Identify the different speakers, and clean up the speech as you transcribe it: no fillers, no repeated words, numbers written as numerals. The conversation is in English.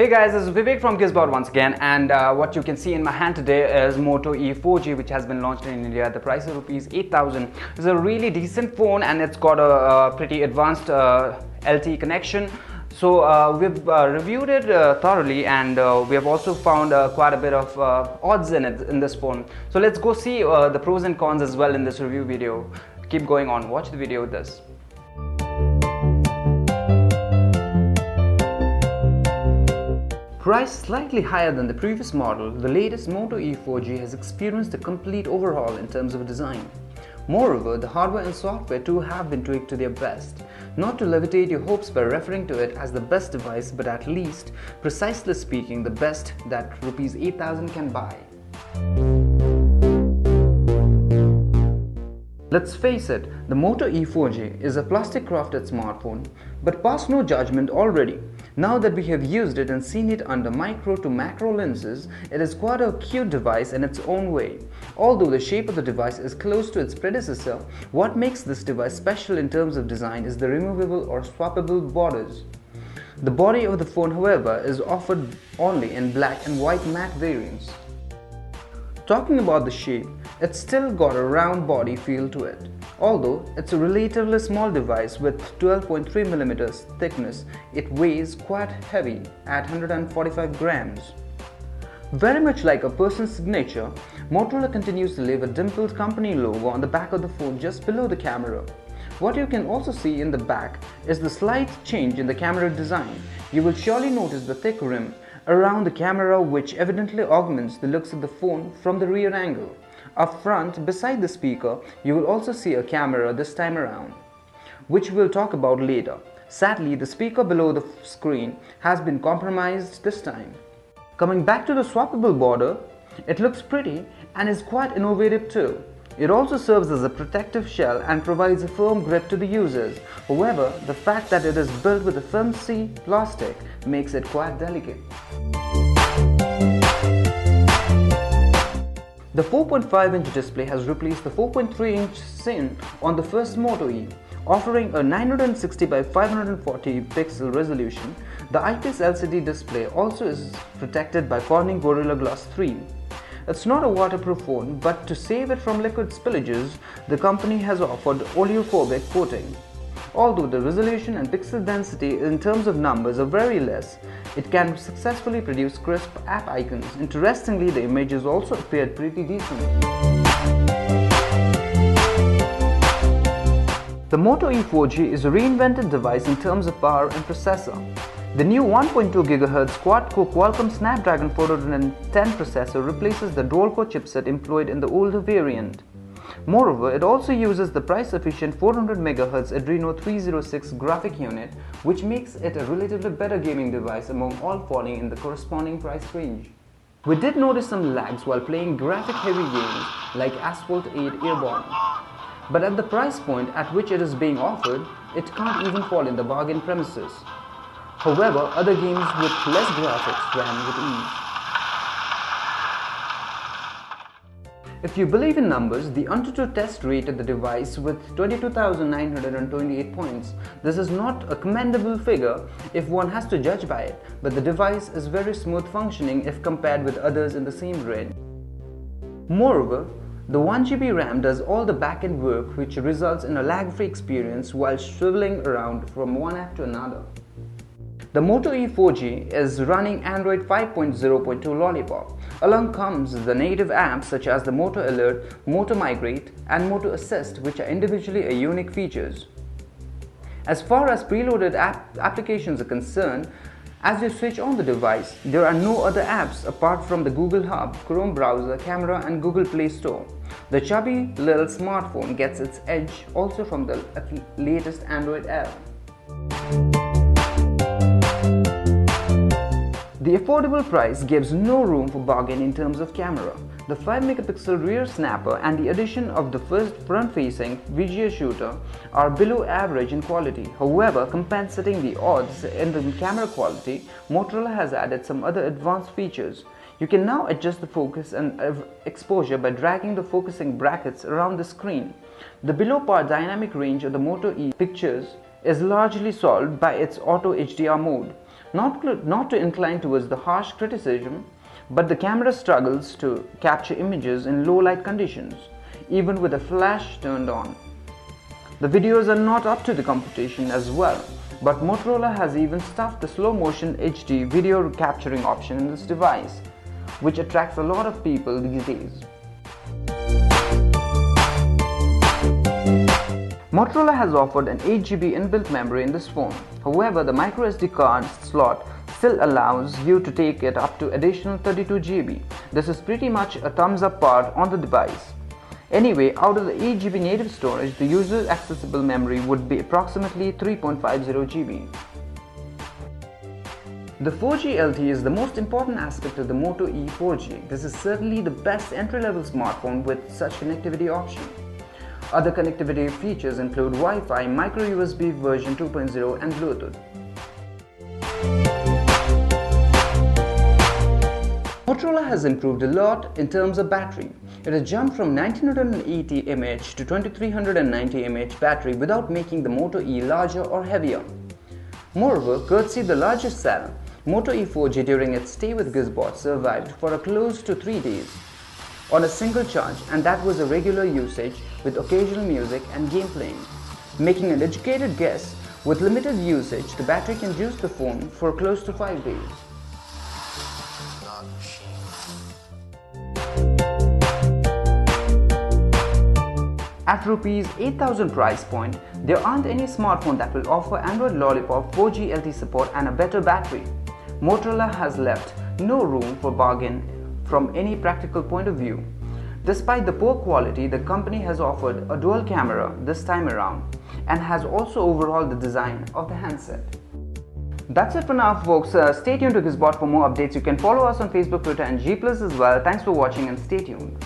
Speaker 1: Hey guys, this is Vivek from GizBot once again, and what you can see in my hand today is Moto E 4G, which has been launched in India at the price of rupees 8,000. It's a really decent phone and it's got a pretty advanced LTE connection. So we've reviewed it thoroughly, and we have also found quite a bit of odds in this phone. So let's go see the pros and cons as well in this review video. Keep going on, watch the video with this. Priced slightly higher than the previous model, the latest Moto E 4G has experienced a complete overhaul in terms of design. Moreover, the hardware and software too have been tweaked to their best. Not to levitate your hopes by referring to it as the best device, but at least, precisely speaking, the best that rupees 8,000 can buy. Let's face it, the Moto E 4G is a plastic crafted smartphone, but pass no judgment already. Now that we have used it and seen it under micro to macro lenses, it is quite a cute device in its own way. Although the shape of the device is close to its predecessor, what makes this device special in terms of design is the removable or swappable borders. The body of the phone, however, is offered only in black and white matte variants. Talking about the shape, it's still got a round body feel to it. Although it's a relatively small device with 12.3mm thickness, it weighs quite heavy at 145 grams. Very much like a person's signature, Motorola continues to leave a dimpled company logo on the back of the phone just below the camera. What you can also see in the back is the slight change in the camera design. You will surely notice the thick rim around the camera, which evidently augments the looks of the phone from the rear angle. Up front, beside the speaker, you will also see a camera this time around, which we'll talk about later. Sadly, the speaker below the screen has been compromised this time. Coming back to the swappable border, it looks pretty and is quite innovative too. It also serves as a protective shell and provides a firm grip to the users. However, the fact that it is built with a flimsy plastic makes it quite delicate. The 4.5-inch display has replaced the 4.3-inch screen on the first Moto E, offering a 960 by 540 pixel resolution. The IPS LCD display also is protected by Corning Gorilla Glass 3. It's not a waterproof phone, but to save it from liquid spillages, the company has offered oleophobic coating. Although the resolution and pixel density in terms of numbers are very less, it can successfully produce crisp app icons. Interestingly, the images also appeared pretty decent. The Moto E 4G is a reinvented device in terms of power and processor. The new 1.2 GHz quad-core Qualcomm Snapdragon 410 processor replaces the dual-core chipset employed in the older variant. Moreover, it also uses the price-efficient 400 MHz Adreno 306 graphic unit, which makes it a relatively better gaming device among all falling in the corresponding price range. We did notice some lags while playing graphic-heavy games like Asphalt 8 Airborne. But at the price point at which it is being offered, it can't even fall in the bargain premises. However, other games with less graphics ran with ease. If you believe in numbers, the AnTuTu test rated the device with 22,928 points. This is not a commendable figure if one has to judge by it, but the device is very smooth functioning if compared with others in the same range. Moreover, the 1GB RAM does all the back-end work, which results in a lag-free experience while swiveling around from one app to another. The Moto E 4G is running Android 5.0.2 Lollipop. Along comes the native apps such as the Moto Alert, Moto Migrate and Moto Assist, which are individually unique features. As far as preloaded applications are concerned, as you switch on the device, there are no other apps apart from the Google Hub, Chrome browser, camera and Google Play Store. The chubby little smartphone gets its edge also from the latest Android era. The affordable price gives no room for bargain in terms of camera. The 5-megapixel rear snapper and the addition of the first front-facing VGA shooter are below average in quality. However, compensating the odds in the camera quality, Motorola has added some other advanced features. You can now adjust the focus and exposure by dragging the focusing brackets around the screen. The below-par dynamic range of the Moto E pictures is largely solved by its auto HDR mode. Not to incline towards the harsh criticism, but the camera struggles to capture images in low light conditions, even with the flash turned on. The videos are not up to the competition as well, but Motorola has even stuffed the slow motion HD video capturing option in this device, which attracts a lot of people these days. Motorola has offered an 8GB inbuilt memory in this phone. However, the microSD card slot still allows you to take it up to additional 32GB. This is pretty much a thumbs up part on the device. Anyway, out of the 8GB native storage, the user accessible memory would be approximately 3.50GB. The 4G LTE is the most important aspect of the Moto E 4G. This is certainly the best entry-level smartphone with such connectivity option. Other connectivity features include Wi-Fi, micro USB version 2.0 and Bluetooth. Motorola has improved a lot in terms of battery. It has jumped from 1980 mAh to 2390 mAh battery without making the Moto E larger or heavier. Moreover, courtesy of the larger cell, Moto E 4G during its stay with GizBot survived for a close to 3 days on a single charge, and that was a regular usage with occasional music and game playing. Making an educated guess, with limited usage, the battery can juice the phone for close to 5 days. At Rs 8,000 price point, there aren't any smartphone that will offer Android Lollipop 4G LTE support and a better battery. Motorola has left no room for bargain from any practical point of view. Despite the poor quality, the company has offered a dual camera this time around and has also overhauled the design of the handset. That's it for now, folks. Stay tuned to GizBot for more updates. You can follow us on Facebook, Twitter and G+ as well. Thanks for watching and stay tuned.